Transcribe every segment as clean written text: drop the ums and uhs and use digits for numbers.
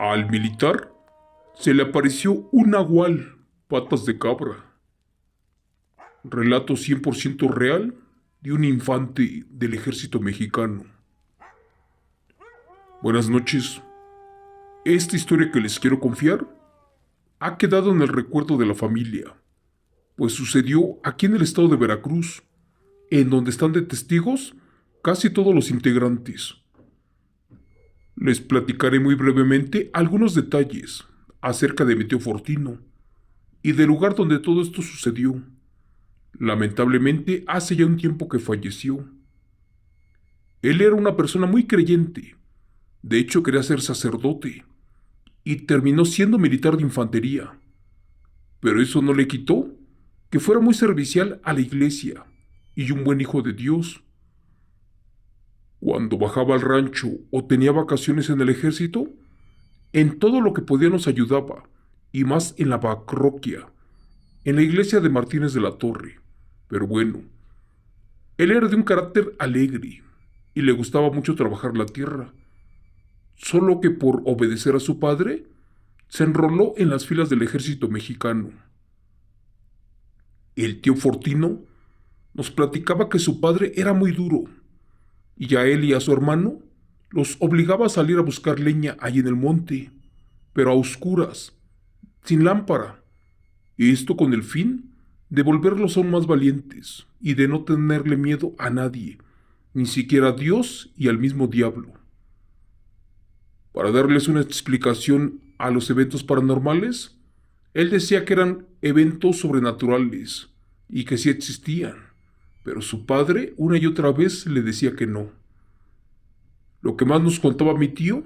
Al militar se le apareció un nahual, patas de cabra. Relato 100% real de un infante del ejército mexicano. Buenas noches. Esta historia que les quiero confiar ha quedado en el recuerdo de la familia, pues sucedió aquí en el estado de Veracruz, en donde están de testigos casi todos los integrantes. Les platicaré muy brevemente algunos detalles acerca de mi tío Fortino y del lugar donde todo esto sucedió. Lamentablemente, hace ya un tiempo que falleció. Él era una persona muy creyente. De hecho, quería ser sacerdote y terminó siendo militar de infantería. Pero eso no le quitó que fuera muy servicial a la iglesia y un buen hijo de Dios. Cuando bajaba al rancho o tenía vacaciones en el ejército, en todo lo que podía nos ayudaba, y más en la parroquia, en la iglesia de Martínez de la Torre. Pero bueno, él era de un carácter alegre y le gustaba mucho trabajar la tierra, solo que por obedecer a su padre, se enroló en las filas del ejército mexicano. El tío Fortino nos platicaba que su padre era muy duro, y a él y a su hermano los obligaba a salir a buscar leña ahí en el monte, pero a oscuras, sin lámpara, y esto con el fin de volverlos aún más valientes y de no tenerle miedo a nadie, ni siquiera a Dios y al mismo diablo. Para darles una explicación a los eventos paranormales, él decía que eran eventos sobrenaturales y que sí existían, pero su padre una y otra vez le decía que no. Lo que más nos contaba mi tío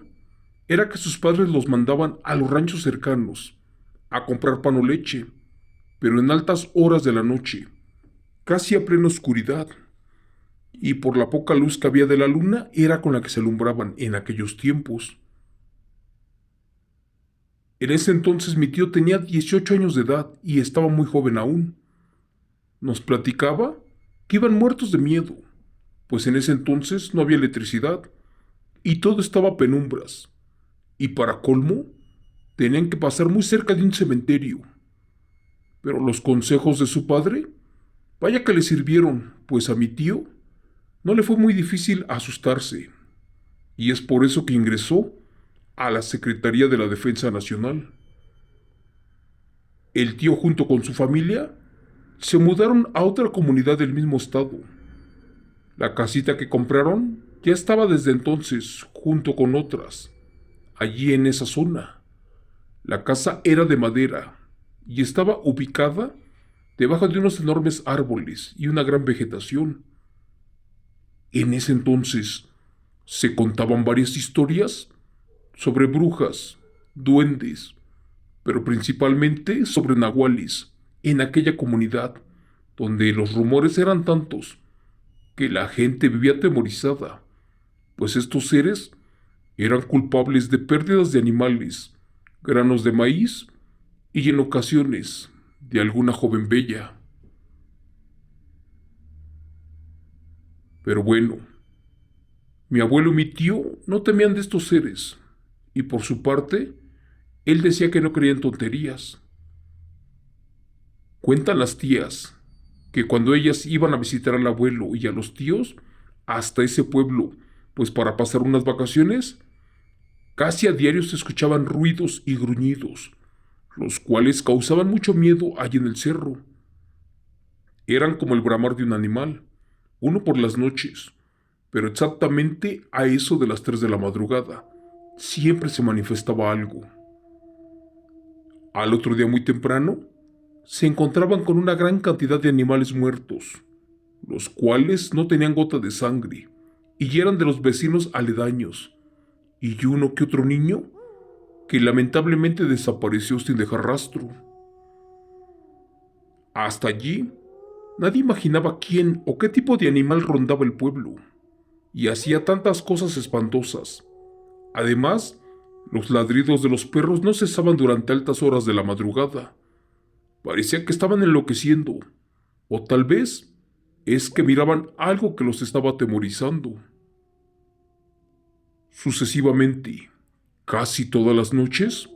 era que sus padres los mandaban a los ranchos cercanos a comprar pan o leche, pero en altas horas de la noche, casi a plena oscuridad, y por la poca luz que había de la luna era con la que se alumbraban en aquellos tiempos. En ese entonces mi tío tenía 18 años de edad y estaba muy joven aún. Nos platicaba que iban muertos de miedo, pues en ese entonces no había electricidad y todo estaba a penumbras, y para colmo, tenían que pasar muy cerca de un cementerio. Pero los consejos de su padre, vaya que le sirvieron, pues a mi tío no le fue muy difícil asustarse, y es por eso que ingresó a la Secretaría de la Defensa Nacional. El tío junto con su familia se mudaron a otra comunidad del mismo estado. La casita que compraron ya estaba desde entonces junto con otras, allí en esa zona. La casa era de madera y estaba ubicada debajo de unos enormes árboles y una gran vegetación. En ese entonces se contaban varias historias sobre brujas, duendes, pero principalmente sobre nahuales en aquella comunidad, donde los rumores eran tantos que la gente vivía atemorizada, pues estos seres eran culpables de pérdidas de animales, granos de maíz y en ocasiones de alguna joven bella. Pero bueno, mi abuelo y mi tío no temían de estos seres, y por su parte, él decía que no creía en tonterías. Cuentan las tías que cuando ellas iban a visitar al abuelo y a los tíos hasta ese pueblo, pues para pasar unas vacaciones, casi a diario se escuchaban ruidos y gruñidos, los cuales causaban mucho miedo allí en el cerro. Eran como el bramar de un animal, uno por las noches, pero exactamente a eso de las 3 de la madrugada, siempre se manifestaba algo. Al otro día muy temprano, se encontraban con una gran cantidad de animales muertos, los cuales no tenían gota de sangre, y eran de los vecinos aledaños, y uno que otro niño que lamentablemente desapareció sin dejar rastro. Hasta allí, nadie imaginaba quién o qué tipo de animal rondaba el pueblo, y hacía tantas cosas espantosas. Además, los ladridos de los perros no cesaban durante altas horas de la madrugada. Parecía que estaban enloqueciendo, o tal vez es que miraban algo que los estaba atemorizando. Sucesivamente, Casi todas las noches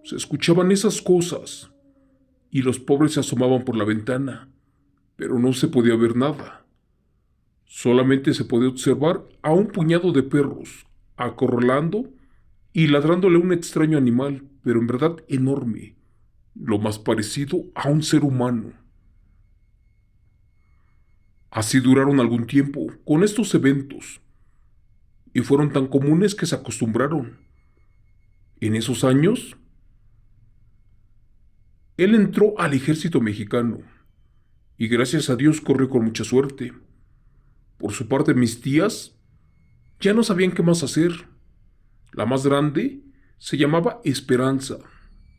se escuchaban esas cosas y los pobres se asomaban por la ventana, pero no se podía ver nada. Solamente se podía observar a un puñado de perros acorralando y ladrándole a un extraño animal, pero en verdad enorme, lo más parecido a un ser humano. Así duraron algún tiempo con estos eventos y fueron tan comunes que se acostumbraron. En esos años, él entró al ejército mexicano y gracias a Dios corrió con mucha suerte. Por su parte, mis tías ya no sabían qué más hacer. La más grande se llamaba Esperanza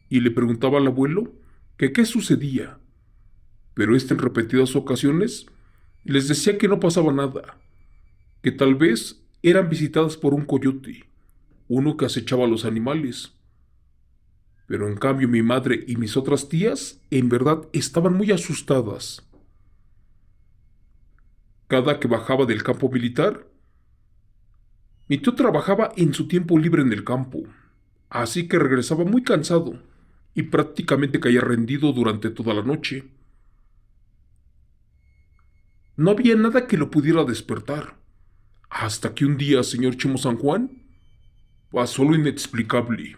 y le preguntaba al abuelo que qué sucedía, pero éste en repetidas ocasiones les decía que no pasaba nada, que tal vez eran visitadas por un coyote, uno que acechaba a los animales. Pero en cambio mi madre y mis otras tías en verdad estaban muy asustadas. Cada que bajaba del campo militar, mi tío trabajaba en su tiempo libre en el campo, así que regresaba muy cansado y prácticamente caía rendido durante toda la noche. No había nada que lo pudiera despertar, hasta que un día, señor Chimo San Juan, pasó lo inexplicable.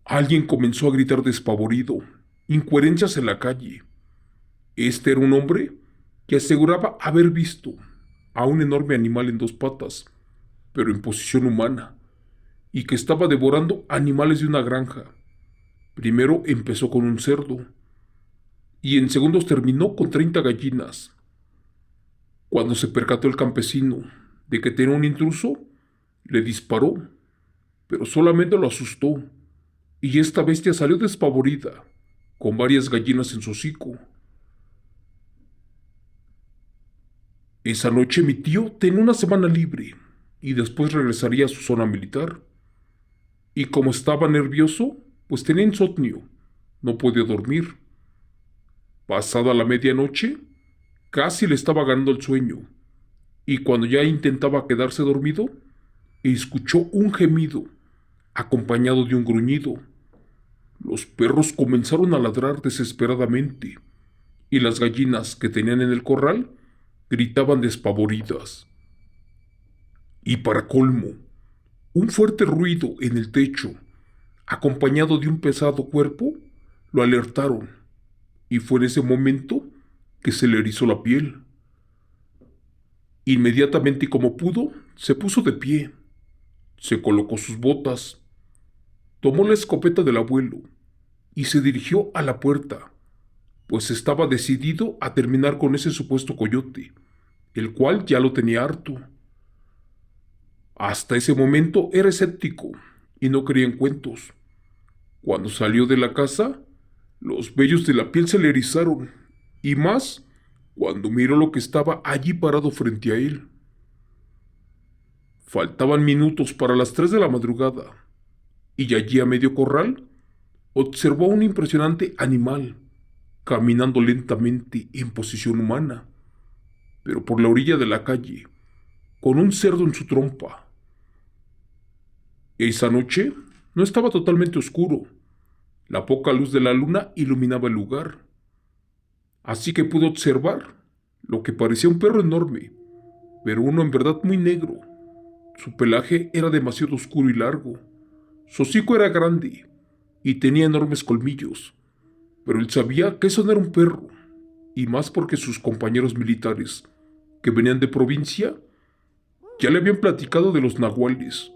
Alguien comenzó a gritar despavorido, incoherencias en la calle. Este era un hombre que aseguraba haber visto a un enorme animal en dos patas, pero en posición humana, y que estaba devorando animales de una granja. Primero empezó con un cerdo, y en segundos terminó con 30 gallinas. Cuando se percató el campesino de que tenía un intruso, le disparó, pero solamente lo asustó, y esta bestia salió despavorida, con varias gallinas en su hocico. Esa noche mi tío tenía una semana libre, y después regresaría a su zona militar. Y como estaba nervioso, pues tenía insomnio, no podía dormir. Pasada la medianoche, casi le estaba ganando el sueño, y cuando ya intentaba quedarse dormido, escuchó un gemido, acompañado de un gruñido. Los perros comenzaron a ladrar desesperadamente, y las gallinas que tenían en el corral gritaban despavoridas. Y para colmo, un fuerte ruido en el techo, acompañado de un pesado cuerpo, lo alertaron, y fue en ese momento que se le erizó la piel. Inmediatamente y como pudo, se puso de pie, se colocó sus botas, tomó la escopeta del abuelo y se dirigió a la puerta, pues estaba decidido a terminar con ese supuesto coyote, el cual ya lo tenía harto. Hasta ese momento era escéptico y no creía en cuentos. Cuando salió de la casa, los vellos de la piel se le erizaron, y más cuando miró lo que estaba allí parado frente a él. Faltaban minutos para las 3 de la madrugada, y allí a medio corral observó a un impresionante animal, caminando lentamente en posición humana, pero por la orilla de la calle, con un cerdo en su trompa. Esa noche no estaba totalmente oscuro. La poca luz de la luna iluminaba el lugar, así que pudo observar lo que parecía un perro enorme, pero uno en verdad muy negro. Su pelaje era demasiado oscuro y largo. Su hocico era grande y tenía enormes colmillos, pero él sabía que eso no era un perro, y más porque sus compañeros militares, que venían de provincia, ya le habían platicado de los nahuales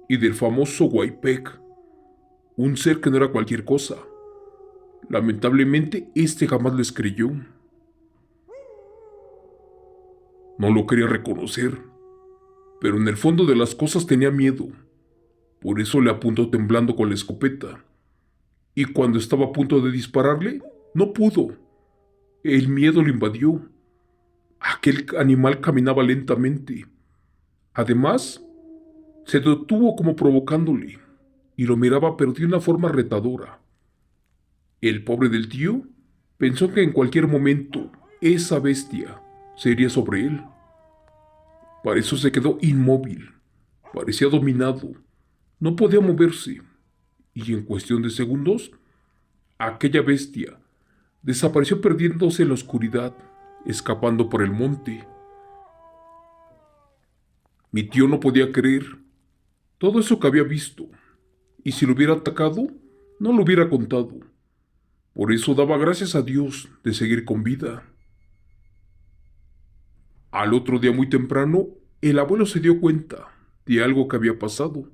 y del famoso Huaypec, un ser que no era cualquier cosa. Lamentablemente, este jamás les creyó. No lo quería reconocer, pero en el fondo de las cosas tenía miedo. Por eso le apuntó temblando con la escopeta. Y cuando estaba a punto de dispararle, no pudo. El miedo lo invadió. Aquel animal caminaba lentamente. Además, se detuvo como provocándole, y lo miraba pero de una forma retadora. El pobre del tío pensó que en cualquier momento esa bestia se iría sobre él. Para eso se quedó inmóvil. Parecía dominado No podía moverse, y en cuestión de segundos, aquella bestia desapareció perdiéndose en la oscuridad, escapando por el monte. Mi tío no podía creer todo eso que había visto, y si lo hubiera atacado, no lo hubiera contado. Por eso daba gracias a Dios de seguir con vida. Al otro día muy temprano, el abuelo se dio cuenta de algo que había pasado.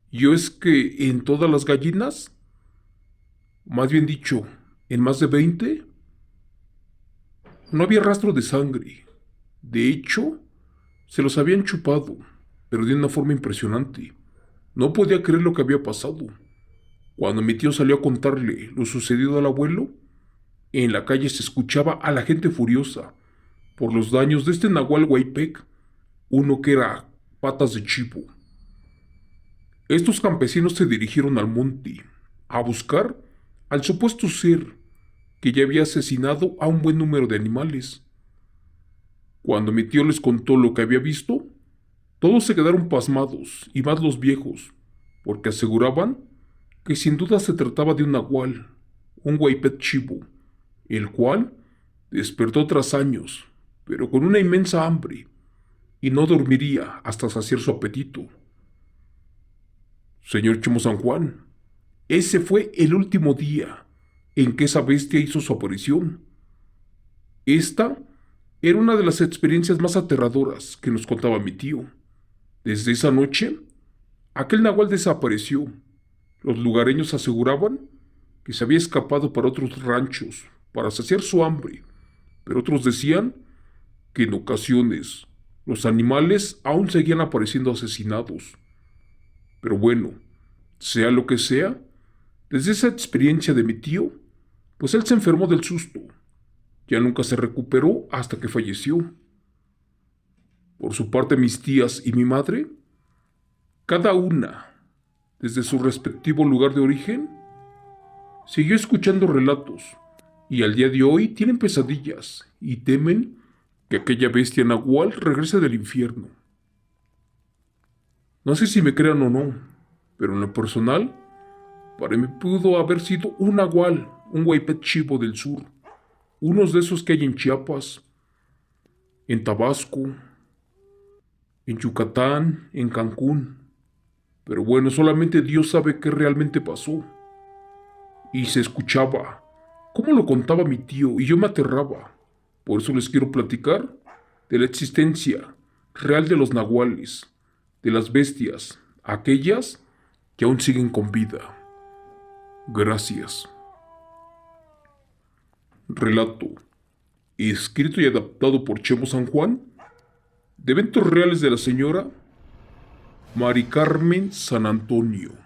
Y es que en todas las gallinas, más bien dicho, en más de 20, no había rastro de sangre. De hecho, se los habían chupado, pero de una forma impresionante. No podía creer lo que había pasado. Cuando mi tío salió a contarle lo sucedido al abuelo, en la calle se escuchaba a la gente furiosa por los daños de este Nahual Huaypec, uno que era patas de chivo. Estos campesinos se dirigieron al monte a buscar al supuesto ser que ya había asesinado a un buen número de animales. Cuando mi tío les contó lo que había visto, todos se quedaron pasmados, y más los viejos, porque aseguraban que sin duda se trataba de un nahual, un huaypet chivo, el cual despertó tras años, pero con una inmensa hambre, y no dormiría hasta saciar su apetito. Señor Chimo San Juan, ese fue el último día en que esa bestia hizo su aparición. Esta era una de las experiencias más aterradoras que nos contaba mi tío. Desde esa noche, aquel nahual desapareció. Los lugareños aseguraban que se había escapado para otros ranchos para saciar su hambre, pero otros decían que en ocasiones los animales aún seguían apareciendo asesinados. Pero bueno, sea lo que sea, desde esa experiencia de mi tío, pues él se enfermó del susto. Ya nunca se recuperó hasta que falleció. Por su parte, mis tías y mi madre, cada una, desde su respectivo lugar de origen, siguió escuchando relatos y al día de hoy tienen pesadillas y temen que aquella bestia nahual regrese del infierno. No sé si me crean o no, pero en lo personal, para mí pudo haber sido un nahual, un huaypet chivo del sur, unos de esos que hay en Chiapas, en Tabasco, en Yucatán, en Cancún. Pero bueno, solamente Dios sabe qué realmente pasó. Y se escuchaba, cómo lo contaba mi tío, y yo me aterraba. Por eso les quiero platicar de la existencia real de los nahuales, de las bestias, aquellas que aún siguen con vida. Gracias. Relato, escrito y adaptado por Chemo San Juan, de eventos reales de la señora Mari Carmen San Antonio.